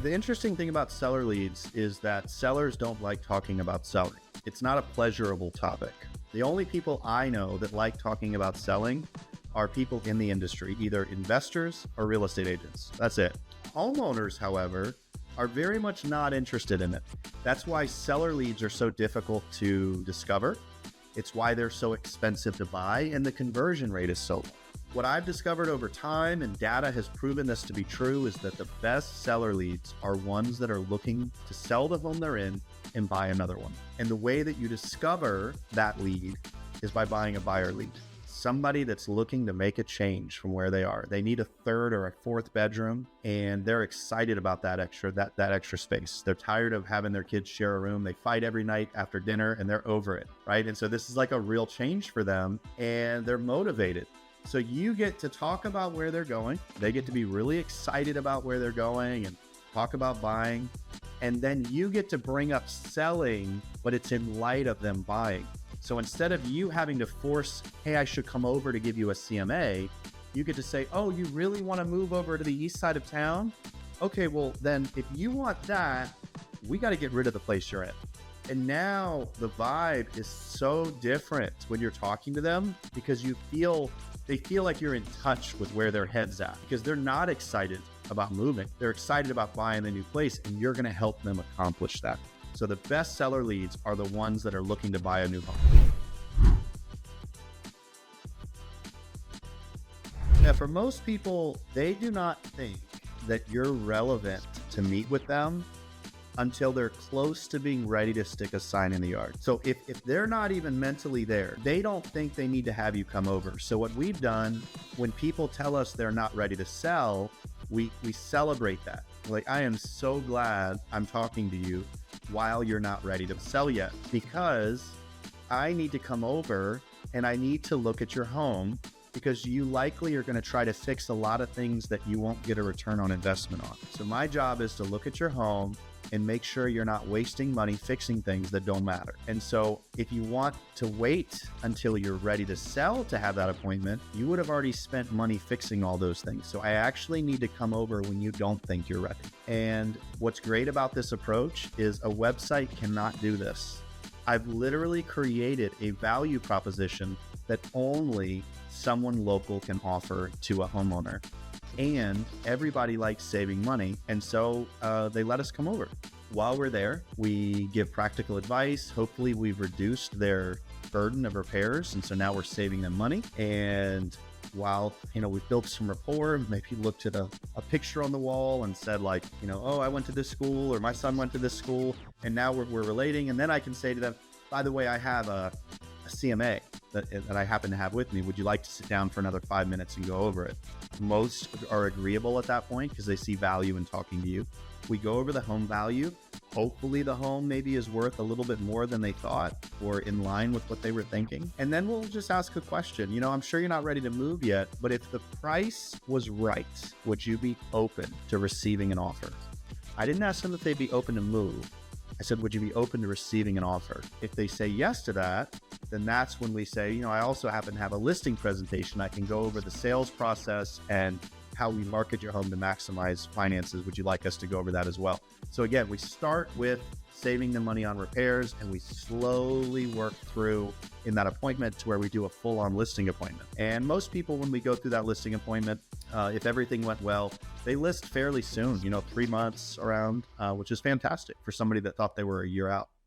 The interesting thing about seller leads is that sellers don't like talking about selling. It's not a pleasurable topic. The only people I know that like talking about selling are people in the industry, either investors or real estate agents. That's it. Homeowners, however, are very much not interested in it. That's why seller leads are so difficult to discover. It's why they're so expensive to buy, and the conversion rate is so low. What I've discovered over time, and data has proven this to be true, is that the best seller leads are ones that are looking to sell the home they're in and buy another one. And the way that you discover that lead is by buying a buyer lead. Somebody that's looking to make a change from where they are. They need a third or a fourth bedroom, and they're excited about that extra space. They're tired of having their kids share a room. They fight every night after dinner, and they're over it, right? And so this is like a real change for them, and they're motivated. So you get to talk about where they're going. They get to be really excited about where they're going and talk about buying. And then you get to bring up selling, but it's in light of them buying. So instead of you having to force, hey, I should come over to give you a CMA, you get to say, oh, you really want to move over to the east side of town? Okay, well, then if you want that, we got to get rid of the place you're in. And now the vibe is so different when you're talking to them, because they feel like you're in touch with where their head's at, because they're not excited about moving. They're excited about buying the new place, and you're going to help them accomplish that. So the best seller leads are the ones that are looking to buy a new home. Now, for most people, they do not think that you're relevant to meet with them until they're close to being ready to stick a sign in the yard. So if they're not even mentally there, they don't think they need to have you come over. So what we've done, when people tell us they're not ready to sell, we celebrate that. Like, I am so glad I'm talking to you while you're not ready to sell yet, because I need to come over and I need to look at your home, because you likely are going to try to fix a lot of things that you won't get a return on investment on. So my job is to look at your home and make sure you're not wasting money fixing things that don't matter. And so if you want to wait until you're ready to sell to have that appointment, you would have already spent money fixing all those things. So I actually need to come over when you don't think you're ready. And what's great about this approach is a website cannot do this. I've literally created a value proposition that only someone local can offer to a homeowner. And everybody likes saving money, and so they let us come over. While we're there, we give practical advice. Hopefully we've reduced their burden of repairs, and so now we're saving them money. And while we've built some rapport, maybe looked at a picture on the wall and said, like, oh, I went to this school, or my son went to this school, and now we're relating. And then I can say to them, by the way, I have a CMA that I happen to have with me. Would you like to sit down for another 5 minutes and go over it? Most are agreeable at that point because they see value in talking to you. We go over the home value. Hopefully the home maybe is worth a little bit more than they thought, or in line with what they were thinking. And then we'll just ask a question. I'm sure you're not ready to move yet, but if the price was right, would you be open to receiving an offer? I didn't ask them if they'd be open to move. I said, would you be open to receiving an offer? If they say yes to that, then that's when we say, I also happen to have a listing presentation. I can go over the sales process and how we market your home to maximize finances. Would you like us to go over that as well? So again, we start with saving the money on repairs, and we slowly work through in that appointment to where we do a full-on listing appointment. And most people, when we go through that listing appointment, if everything went well, they list fairly soon, 3 months around, which is fantastic for somebody that thought they were a year out.